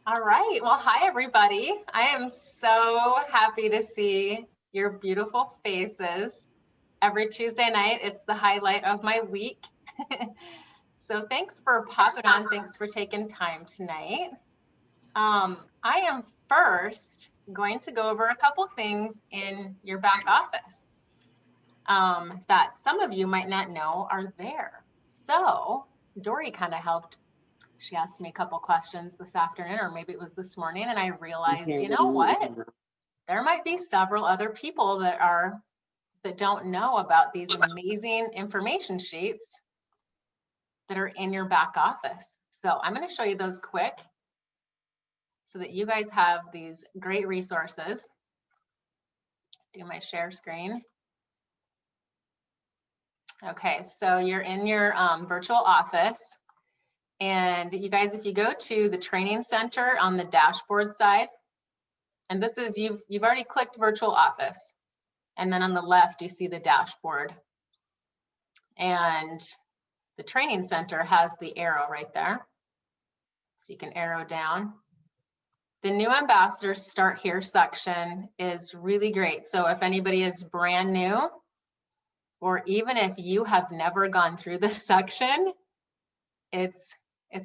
All right. Well, hi, everybody. I am so happy to see your beautiful faces. Every Tuesday night, it's the highlight of my week. So thanks for popping on. Thanks for taking time tonight. I am first going to go over a couple things in your back office that some of you might not know are there. So Dory kind of helped. She asked me a couple questions this afternoon, or maybe it was this morning, and I realized, you know what? There might be several other people that don't know about these amazing information sheets that are in your back office. So I'm going to show you those quick so that you guys have these great resources. Do my share screen. Okay, so you're in your virtual office. And you guys, if you go to the training center on the dashboard side, and this is, you've already clicked virtual office. And then on the left, you see the dashboard. And the training center has the arrow right there. So you can arrow down. The new ambassadors start here section is really great. So if anybody is brand new, or even if you have never gone through this section, it's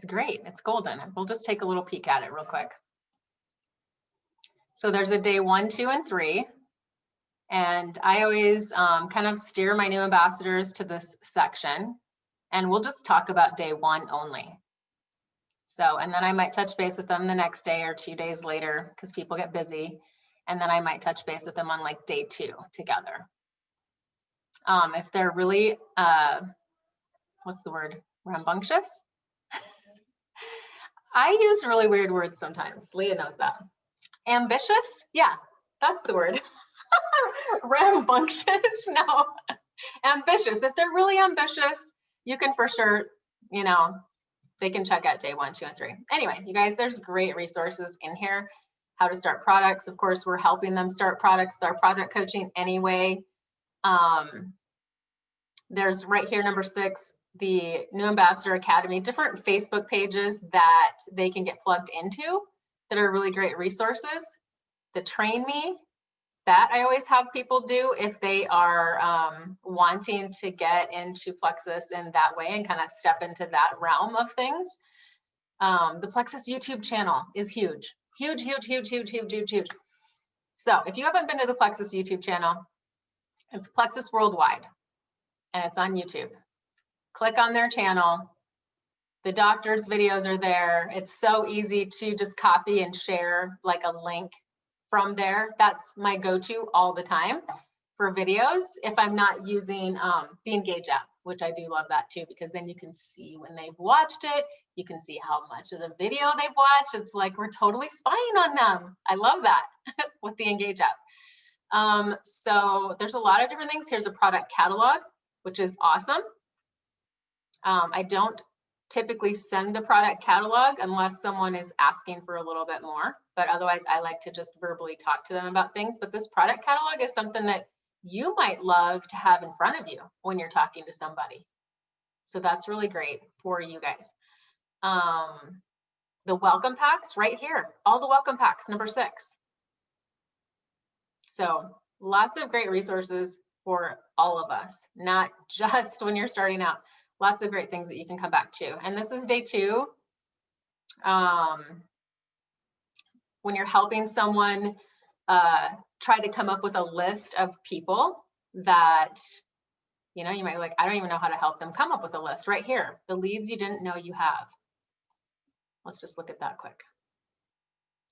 great, it's golden. We'll just take a little peek at it real quick. So there's a day 1, 2, and 3. And I always kind of steer my new ambassadors to this section. And we'll just talk about day 1 only. So, and then I might touch base with them the next day or 2 days later because people get busy. And then I might touch base with them on like day 2 together. If they're really, what's the word? Rambunctious? I use really weird words sometimes. Leah knows that. Ambitious? Yeah, that's the word. Rambunctious? No. Ambitious. If they're really ambitious, you can for sure, you know, they can check out day 1, 2, and 3. Anyway, you guys, there's great resources in here. How to start products. Of course, we're helping them start products with our product coaching anyway. There's right here, number 6, the New Ambassador Academy, different Facebook pages that they can get plugged into that are really great resources. The Train Me, that I always have people do if they are wanting to get into Plexus in that way and kind of step into that realm of things. The Plexus YouTube channel is huge, huge, huge, huge, huge, huge, huge, huge. So if you haven't been to the Plexus YouTube channel, it's Plexus Worldwide and it's on YouTube. Click on their channel. The doctor's videos are there. It's so easy to just copy and share like a link from there. That's my go-to all the time for videos if I'm not using the Engage app, which I do love that too, because then you can see when they've watched it, you can see how much of the video they've watched. It's like we're totally spying on them. I love that with the Engage app. So there's a lot of different things. Here's a product catalog, which is awesome. I don't typically send the product catalog unless someone is asking for a little bit more, but otherwise I like to just verbally talk to them about things. But this product catalog is something that you might love to have in front of you when you're talking to somebody. So that's really great for you guys. The welcome packs right here, all the welcome packs, number 6. So lots of great resources for all of us, not just when you're starting out. Lots of great things that you can come back to. And this is day 2. When you're helping someone try to come up with a list of people that, you know, you might be like, I don't even know how to help them come up with a list. Right here, the leads you didn't know you have. Let's just look at that quick.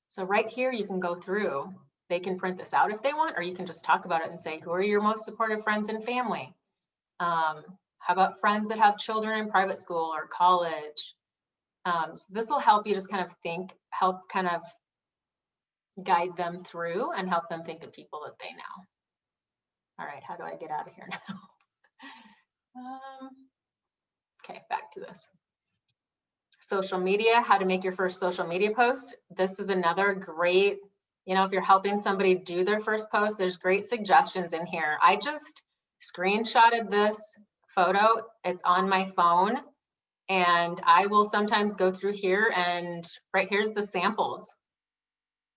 So right here, you can go through. They can print this out if they want, or you can just talk about it and say, who are your most supportive friends and family? How about friends that have children in private school or college? So this will help you just kind of think, help kind of guide them through and help them think of people that they know. All right, how do I get out of here now? Okay, back to this. Social media, how to make your first social media post. This is another great, you know, if you're helping somebody do their first post, there's great suggestions in here. I just screenshotted this photo. It's on my phone And I will sometimes go through here and right here's the samples.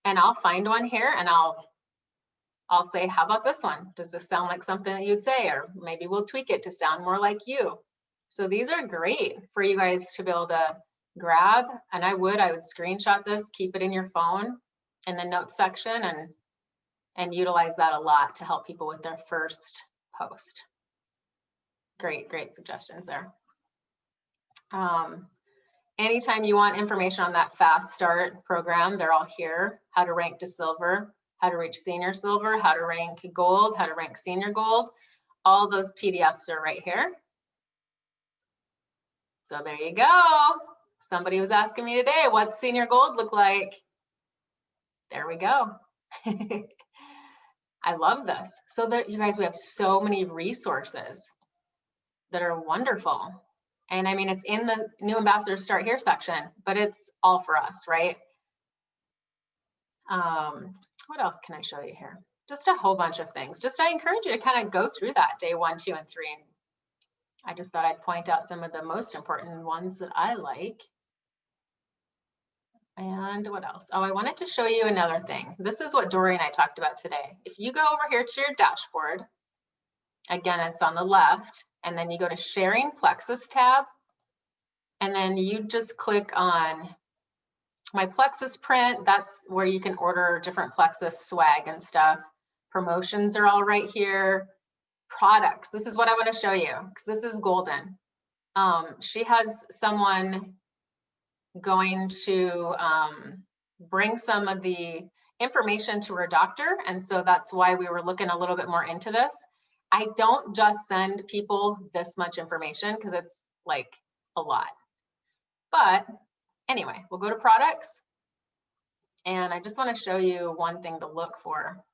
And I'll find one here and I'll say, how about this one? Does this sound like something that you'd say? Or maybe we'll tweak it to sound more like you. So these are great for you guys to be able to grab. And I would screenshot this, keep it in your phone in the notes section and utilize that a lot to help people with their first post. Great suggestions there. Anytime you want information on that Fast Start program, they're all here. How to rank to silver, how to reach senior silver, how to rank gold, how to rank senior gold. All those PDFs are right here. So there you go. Somebody was asking me today, what's senior gold look like? There we go. I love this. So that you guys, we have so many resources that are wonderful. And I mean, it's in the new ambassadors start here section, but it's all for us, right? What else can I show you here? Just a whole bunch of things. Just I encourage you to kind of go through that day 1, 2, and 3. And I just thought I'd point out some of the most important ones that I like. And what else? Oh, I wanted to show you another thing. This is what Dory and I talked about today. If you go over here to your dashboard, again, it's on the left, and then you go to Sharing Plexus tab, and then you just click on My Plexus Print. That's where you can order different Plexus swag and stuff. Promotions are all right here. Products, this is what I want to show you, because this is golden. She has someone going to bring some of the information to her doctor, and so that's why we were looking a little bit more into this. I don't just send people this much information because it's like a lot. But anyway, we'll go to products, and I just want to show you one thing to look for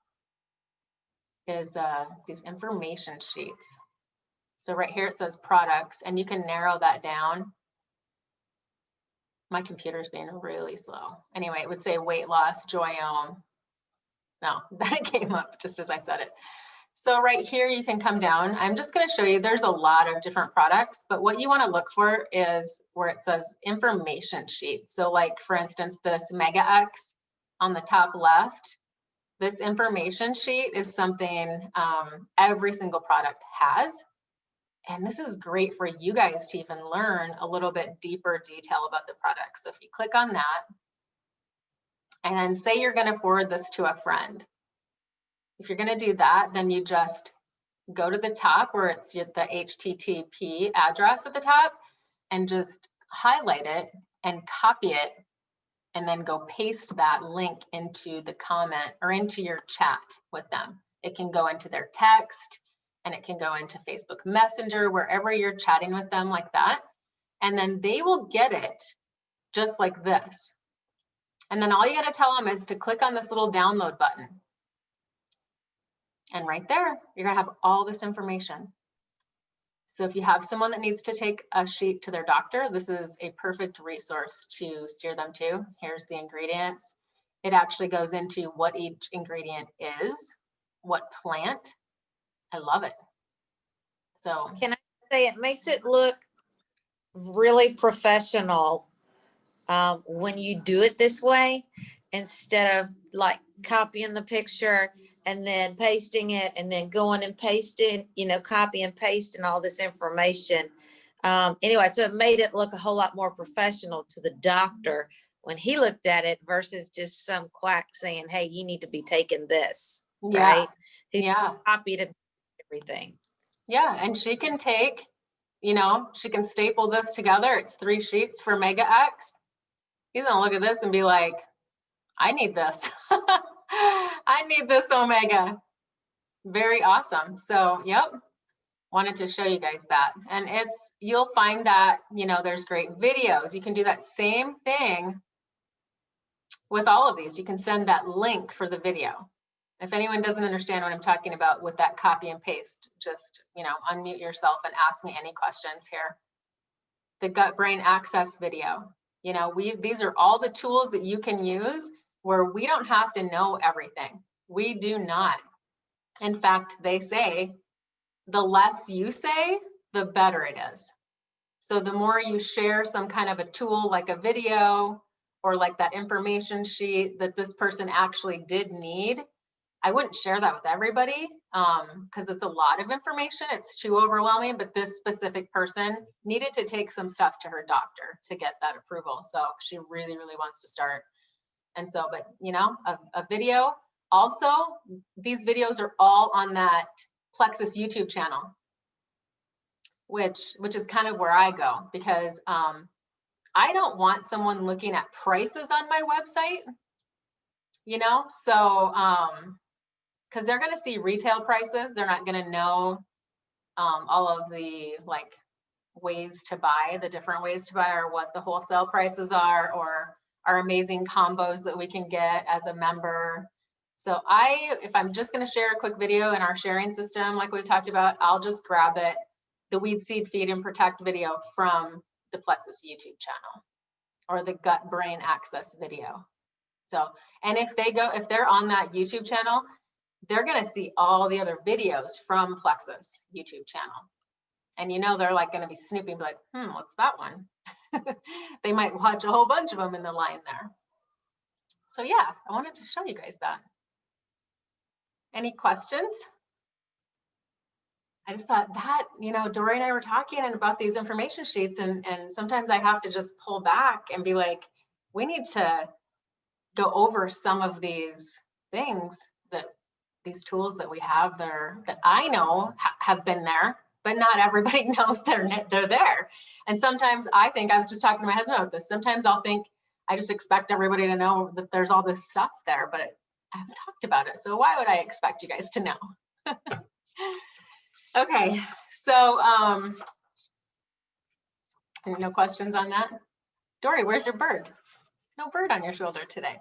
is these information sheets. So right here it says products, and you can narrow that down. My computer's being really slow. Anyway, it would say weight loss, Joyome. No, that came up just as I said it. So right here, you can come down. I'm just going to show you, there's a lot of different products, but what you want to look for is where it says information sheet. So like, for instance, this Mega X on the top left, this information sheet is something every single product has. And this is great for you guys to even learn a little bit deeper detail about the product. So if you click on that, and say you're going to forward this to a friend. If you're going to do that, then you just go to the top where it's the HTTP address at the top and just highlight it and copy it, and then go paste that link into the comment or into your chat with them. It can go into their text, and it can go into Facebook Messenger, wherever you're chatting with them like that. And then they will get it just like this. And then all you got to tell them is to click on this little download button. And right there, you're going to have all this information. So if you have someone that needs to take a sheet to their doctor, this is a perfect resource to steer them to. Here's the ingredients. It actually goes into what each ingredient is, what plant. I love it. So can I say it makes it look really professional when you do it this way, instead of like copying the picture and then pasting it and then going and pasting, copy and pasting all this information. Anyway, so it made it look a whole lot more professional to the doctor when he looked at it versus just some quack saying, hey, you need to be taking this, yeah, right? He copied and everything. Yeah, and she can take, she can staple this together. It's 3 sheets for Mega X. He's gonna look at this and be like, I need this. I need this Omega. Very awesome. So, yep, wanted to show you guys that. And you'll find that, there's great videos. You can do that same thing with all of these. You can send that link for the video. If anyone doesn't understand what I'm talking about with that copy and paste, just, unmute yourself and ask me any questions here. The gut brain access video, these are all the tools that you can use where we don't have to know everything. We do not. In fact, they say the less you say, the better it is. So the more you share some kind of a tool like a video or like that information sheet that this person actually did need, I wouldn't share that with everybody because it's a lot of information. It's too overwhelming, but this specific person needed to take some stuff to her doctor to get that approval. So she really, really wants to start. And so, but you know, a video. Also, these videos are all on that Plexus YouTube channel, which is kind of where I go, because I don't want someone looking at prices on my website, you know, so because they're going to see retail prices. They're not going to know all of the like ways to buy, the different ways to buy, or what the wholesale prices are, or our amazing combos that we can get as a member. So if I'm just going to share a quick video in our sharing system, like we talked about, I'll just grab it, the Weed Seed Feed and Protect video from the Plexus YouTube channel, or the Gut Brain Access video. So, and if they're on that YouTube channel, they're going to see all the other videos from Plexus YouTube channel. And you know, they're like going to be snooping, like, what's that one? They might watch a whole bunch of them in the line there. So yeah, I wanted to show you guys that. Any questions? I just thought that, you know, Dory and I were talking about these information sheets, and sometimes I have to just pull back and be like, we need to go over some of these things, that these tools that we have that I know have been there, but not everybody knows they're there. And sometimes I think, I was just talking to my husband about this, sometimes I'll think I just expect everybody to know that there's all this stuff there, but I haven't talked about it. So why would I expect you guys to know? Okay, so no questions on that? Dory, where's your bird? No bird on your shoulder today.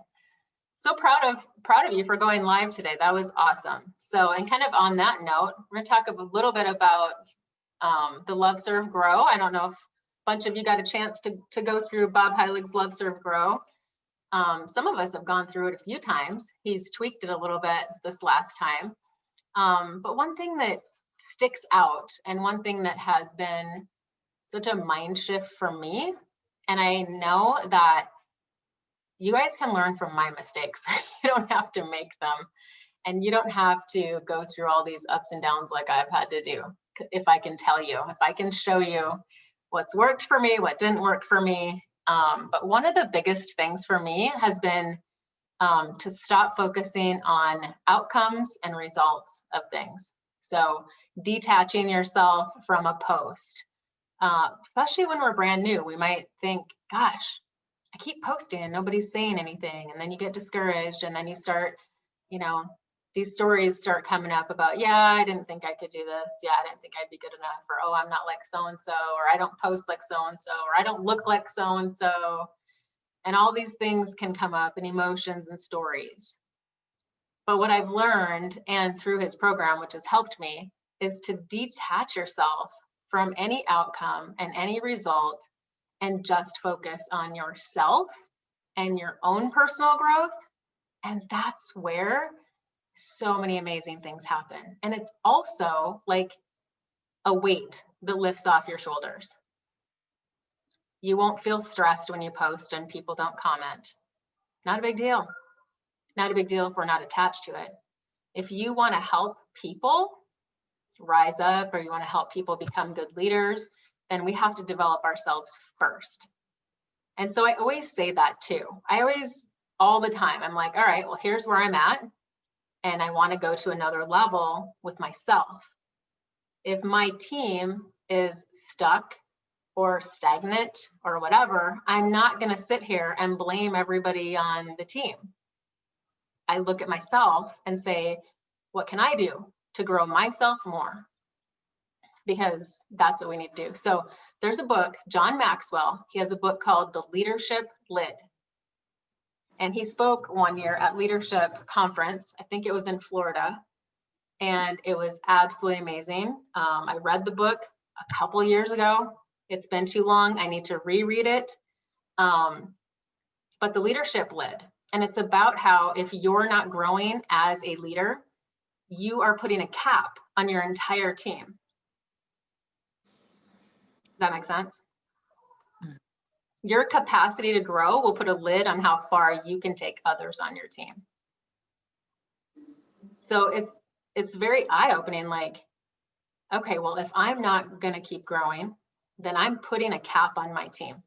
So proud of you for going live today. That was awesome. So, and kind of on that note, we're gonna talk a little bit about the Love, Serve, Grow. I don't know if a bunch of you got a chance to go through Bob Heilig's Love, Serve, Grow. Some of us have gone through it a few times. He's tweaked it a little bit this last time. But one thing that sticks out, and one thing that has been such a mind shift for me, and I know that you guys can learn from my mistakes. You don't have to make them, and you don't have to go through all these ups and downs like I've had to do. If I can tell you, if I can show you what's worked for me, what didn't work for me. But one of the biggest things for me has been to stop focusing on outcomes and results of things. So detaching yourself from a post, especially when we're brand new, we might think, gosh, I keep posting and nobody's saying anything. And then you get discouraged, and then you start, you know, these stories start coming up about, yeah, I didn't think I could do this. Yeah, I didn't think I'd be good enough. Or, oh, I'm not like so-and-so, or I don't post like so-and-so, or I don't look like so-and-so. And all these things can come up in emotions and stories. But what I've learned, and through his program, which has helped me, is to detach yourself from any outcome and any result, and just focus on yourself and your own personal growth. And that's where so many amazing things happen. And it's also like a weight that lifts off your shoulders. You won't feel stressed when you post and people don't comment. Not a big deal. Not a big deal if we're not attached to it. If you want to help people rise up, or you want to help people become good leaders, then we have to develop ourselves first. And so I always say that too. All the time, I'm like, all right, well, here's where I'm at, and I want to go to another level with myself. If my team is stuck or stagnant or whatever, I'm not going to sit here and blame everybody on the team. I look at myself and say, what can I do to grow myself more? Because that's what we need to do. So there's a book, John Maxwell, he has a book called The Leadership Lid. And he spoke one year at Leadership Conference. I think it was in Florida. And it was absolutely amazing. I read the book a couple years ago. It's been too long. I need to reread it. But The Leadership Lid. And it's about how if you're not growing as a leader, you are putting a cap on your entire team. Does that make sense? Your capacity to grow will put a lid on how far you can take others on your team. So it's very eye-opening, like, okay, well, if I'm not going to keep growing, then I'm putting a cap on my team.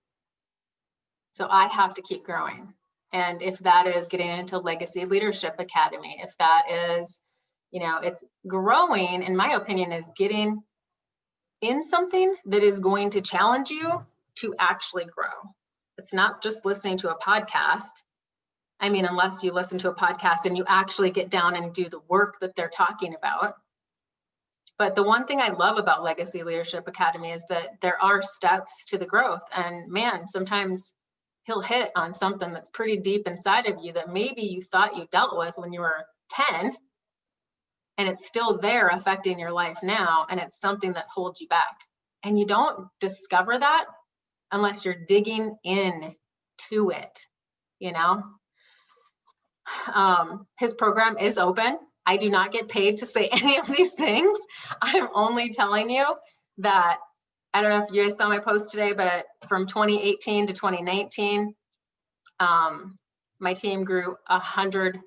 So I have to keep growing. And if that is getting into Legacy Leadership Academy, if that is, it's growing, in my opinion, is getting in something that is going to challenge you to actually grow. It's not just listening to a podcast. I mean, unless you listen to a podcast and you actually get down and do the work that they're talking about. But the one thing I love about Legacy Leadership Academy is that there are steps to the growth. And man, sometimes he'll hit on something that's pretty deep inside of you that maybe you thought you dealt with when you were 10, and it's still there affecting your life now, and it's something that holds you back. And you don't discover that unless you're digging in to it, His program is open. I do not get paid to say any of these things. I'm only telling you that, I don't know if you guys saw my post today, but from 2018 to 2019, my team grew 100%.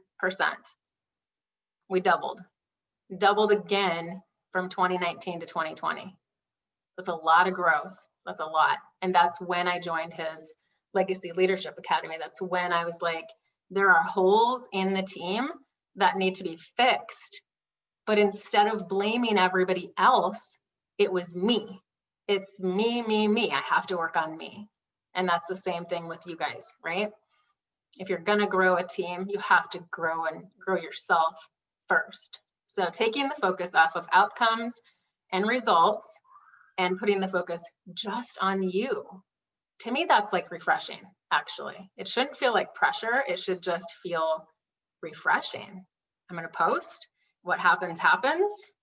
We doubled again from 2019 to 2020. That's a lot of growth. That's a lot. And that's when I joined his Legacy Leadership Academy. That's when I was like, there are holes in the team that need to be fixed. But instead of blaming everybody else, it was me. It's me. I have to work on me. And that's the same thing with you guys, right? If you're going to grow a team, you have to grow yourself first. So taking the focus off of outcomes and results and putting the focus just on you. To me, that's like refreshing, actually. It shouldn't feel like pressure. It should just feel refreshing. I'm going to post. What happens, happens,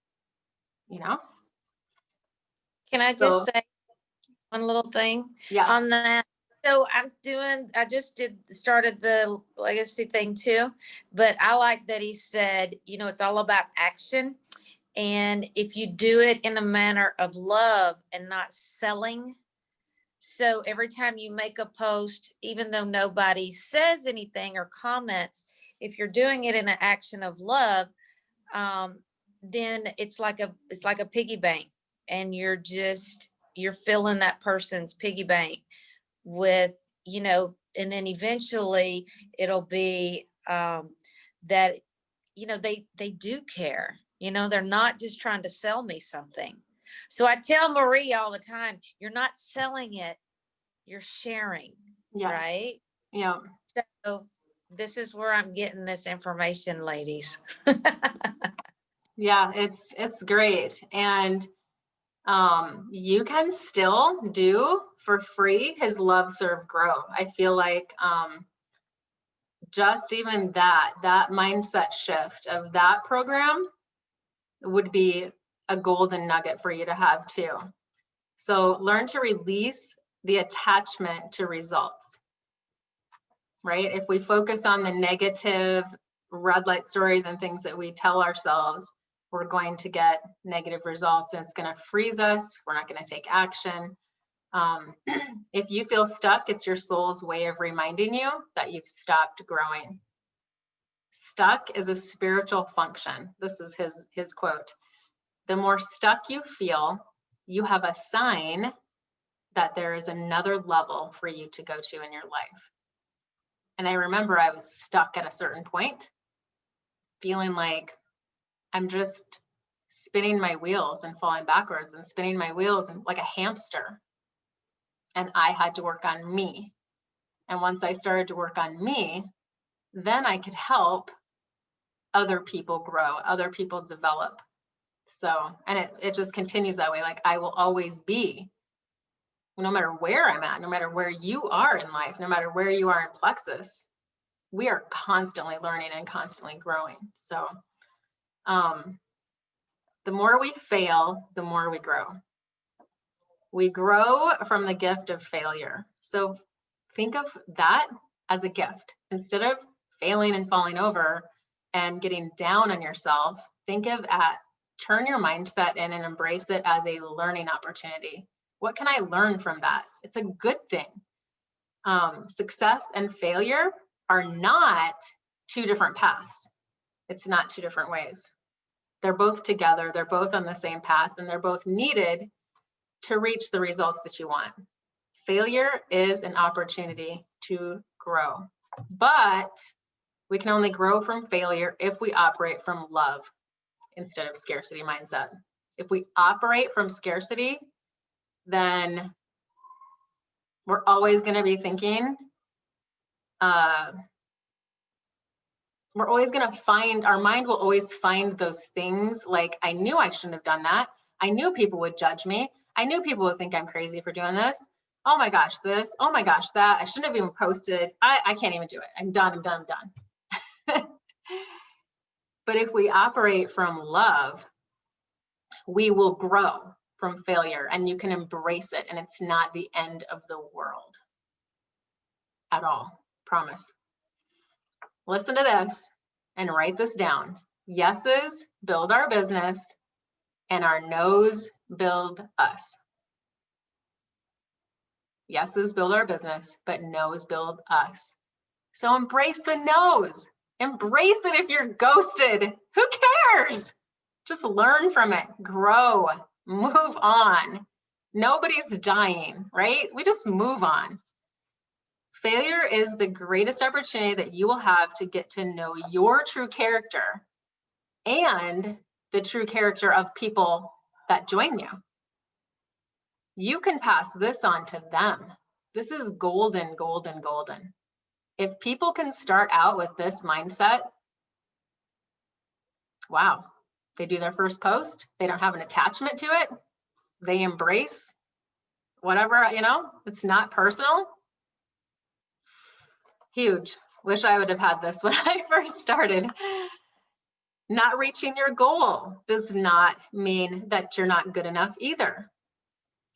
Can I just say one little thing on that? So I just started the Legacy thing too, but I like that he said, it's all about action. And if you do it in a manner of love and not selling. So every time you make a post, even though nobody says anything or comments, if you're doing it in an action of love, then it's like a piggy bank, and you're filling that person's piggy bank with, and then eventually it'll be that, they do care, they're not just trying to sell me something. So I tell Marie all the time, you're not selling it, you're sharing. Yes. Right? Yeah. So this is where I'm getting this information, ladies. Yeah, it's great. And you can still do for free his Love, Serve, Grow. I feel like just even that mindset shift of that program would be a golden nugget for you to have too. So learn to release the attachment to results, right? If we focus on the negative red light stories and things that we tell ourselves, we're going to get negative results, and it's going to freeze us. We're not going to take action. If you feel stuck, it's your soul's way of reminding you that you've stopped growing. Stuck is a spiritual function. This is his quote. The more stuck you feel, you have a sign that there is another level for you to go to in your life. And I remember I was stuck at a certain point, feeling like I'm just spinning my wheels and falling backwards and spinning my wheels and like a hamster. And I had to work on me. And once I started to work on me, then I could help other people grow, other people develop. So, and it just continues that way. Like I will always be, no matter where I'm at, no matter where you are in life, no matter where you are in Plexus, we are constantly learning and constantly growing. So, the more we fail, the more we grow. We grow from the gift of failure. So think of that as a gift. Instead of failing and falling over and getting down on yourself, turn your mindset in and embrace it as a learning opportunity. What can I learn from that? It's a good thing. Success and failure are not two different paths. It's not two different ways. They're both together. They're both on the same path, and they're both needed to reach the results that you want. Failure is an opportunity to grow, but we can only grow from failure if we operate from love instead of scarcity mindset. If we operate from scarcity, then we're always going to be thinking, we're always going to find, our mind will always find those things like, I knew I shouldn't have done that. I knew people would judge me. I knew people would think I'm crazy for doing this. Oh my gosh, this, oh my gosh, that, I shouldn't have even posted. I can't even do it. I'm done. But if we operate from love, we will grow from failure, and you can embrace it, and it's not the end of the world at all. Promise. Listen to this and write this down. Yeses build our business, and our no's build us. Yeses build our business, but no's build us. So embrace the no's. Embrace it if you're ghosted. Who cares? Just learn from it, grow, move on. Nobody's dying, right? We just move on. Failure is the greatest opportunity that you will have to get to know your true character and the true character of people that join you. You can pass this on to them. This is golden, golden, golden. If people can start out with this mindset, wow, they do their first post, they don't have an attachment to it, they embrace whatever, it's not personal. Huge. Wish I would have had this when I first started. Not reaching your goal does not mean that you're not good enough either.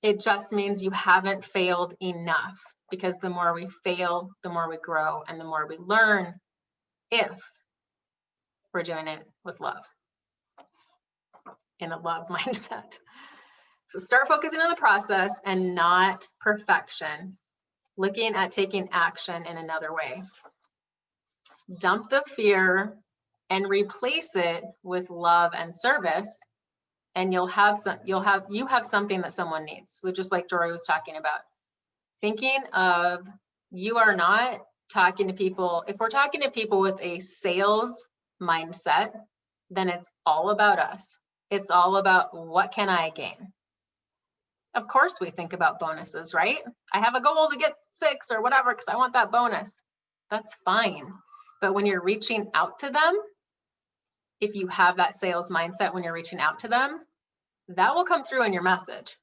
It just means you haven't failed enough, because the more we fail, the more we grow, and the more we learn, if we're doing it with love, in a love mindset. So start focusing on the process and not perfection. Looking at taking action in another way. Dump the fear and replace it with love and service, and you have something that someone needs. So just like Dory was talking about, thinking of, you are not talking to people. If we're talking to people with a sales mindset, then it's all about us. It's all about, what can I gain? Of course we think about bonuses, right? I have a goal to get 6 or whatever because I want that bonus. That's fine. But when you're reaching out to them, if you have that sales mindset when you're reaching out to them, that will come through in your message.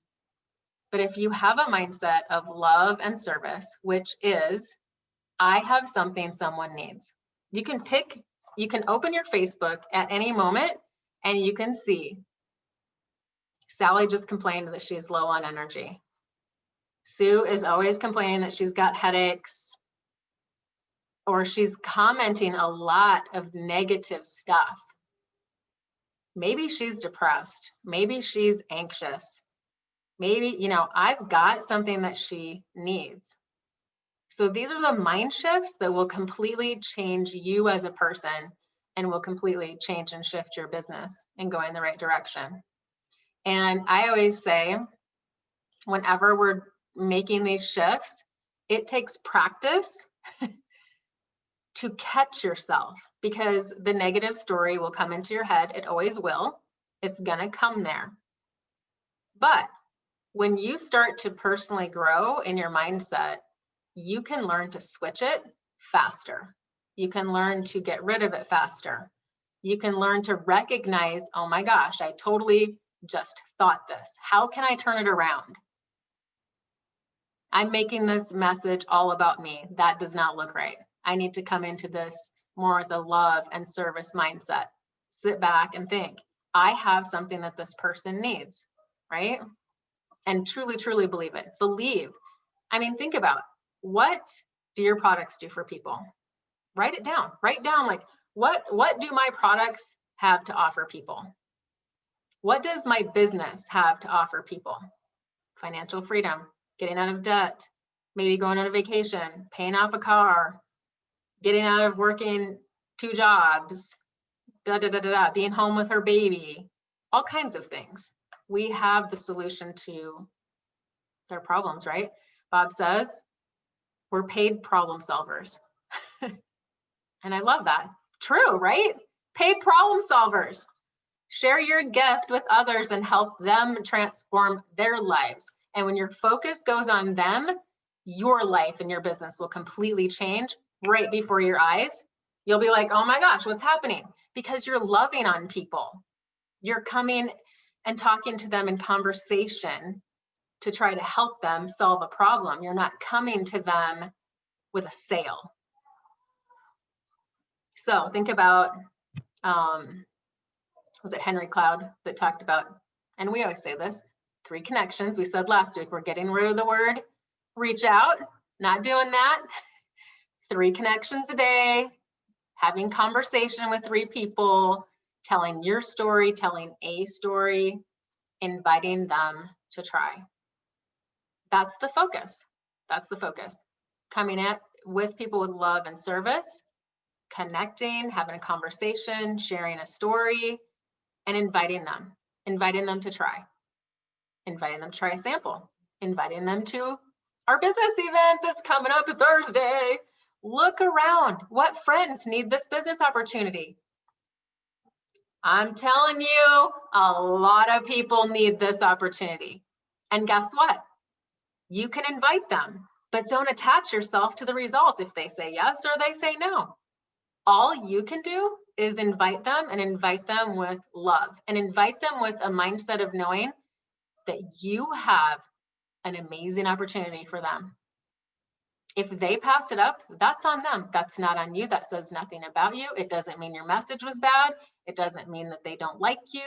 But if you have a mindset of love and service, which is, I have something someone needs. You can open your Facebook at any moment and you can see, Sally just complained that she's low on energy. Sue is always complaining that she's got headaches, or she's commenting a lot of negative stuff. Maybe she's depressed. Maybe she's anxious. Maybe, I've got something that she needs. So these are the mind shifts that will completely change you as a person, and will completely change and shift your business and go in the right direction. And I always say, whenever we're making these shifts, it takes practice to catch yourself, because the negative story will come into your head. It always will. It's gonna come there. But when you start to personally grow in your mindset, you can learn to switch it faster. You can learn to get rid of it faster. You can learn to recognize, oh my gosh, I totally just thought this. How can I turn it around? I'm making this message all about me. That does not look right. I need to come into this more with a love and service mindset. Sit back and think, I have something that this person needs, right? And truly, truly believe it. Think about, what do your products do for people? Write it down. Write down, like, what do my products have to offer people? What does my business have to offer people? Financial freedom, getting out of debt, maybe going on a vacation, paying off a car, getting out of working 2 jobs, being home with her baby, all kinds of things. We have the solution to their problems, right? Bob says we're paid problem solvers. And I love that. True, right? Paid problem solvers. Share your gift with others and help them transform their lives. And when your focus goes on them, your life and your business will completely change right before your eyes. You'll be like, oh my gosh, what's happening? Because you're loving on people. You're coming and talking to them in conversation to try to help them solve a problem. You're not coming to them with a sale. So think about, was it Henry Cloud that talked about, and we always say this, 3 connections. We said last week, we're getting rid of the word reach out, not doing that. 3 connections a day, having conversation with 3 people, telling your story, telling a story, inviting them to try. That's the focus. That's the focus. Coming at with people with love and service, connecting, having a conversation, sharing a story, and inviting them to try, inviting them to try a sample, inviting them to our business event that's coming up Thursday. Look around. What friends need this business opportunity? I'm telling you, a lot of people need this opportunity. And guess what? You can invite them, but don't attach yourself to the result if they say yes or they say no. All you can do is invite them, and invite them with love, and invite them with a mindset of knowing that you have an amazing opportunity for them. If they pass it up, that's on them. That's not on you. That says nothing about you. It doesn't mean your message was bad. It doesn't mean that they don't like you.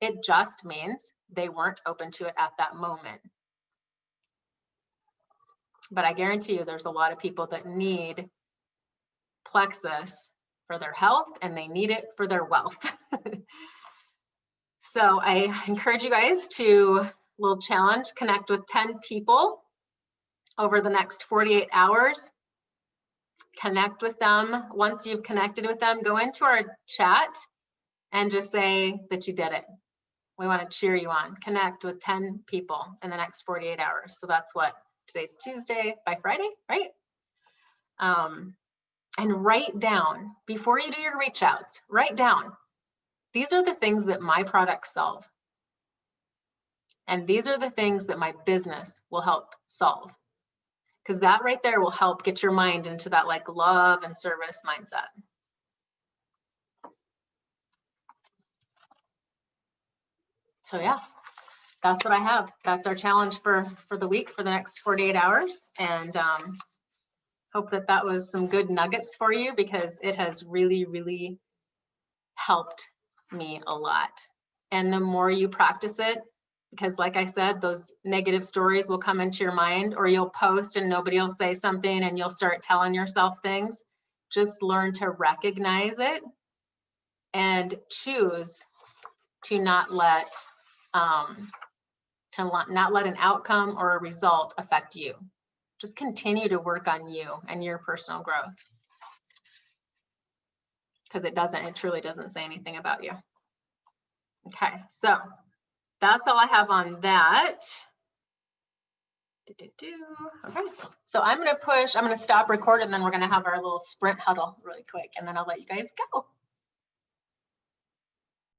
It just means they weren't open to it at that moment. But I guarantee you there's a lot of people that need Plexus for their health, and they need it for their wealth. So I encourage you guys to, little challenge, connect with 10 people over the next 48 hours. Connect with them. Once you've connected with them, go into our chat and just say that you did it. We want to cheer you on. Connect with 10 people in the next 48 hours. So that's what, today's Tuesday, by Friday, right? And write down, before you do your reach outs, write down, these are the things that my products solve. And these are the things that my business will help solve. Because that right there will help get your mind into that like love and service mindset. So yeah, that's what I have. That's our challenge for the week, for the next 48 hours. And hope that that was some good nuggets for you, because it has really, really helped me a lot. And the more you practice it, because like I said, those negative stories will come into your mind, or you'll post and nobody will say something and you'll start telling yourself things. Just learn to recognize it and choose to not let an outcome or a result affect you. Just continue to work on you and your personal growth, because it truly doesn't say anything about you. Okay, so that's all I have on that. Okay, so I'm gonna stop record, and then we're gonna have our little sprint huddle really quick, and then I'll let you guys go.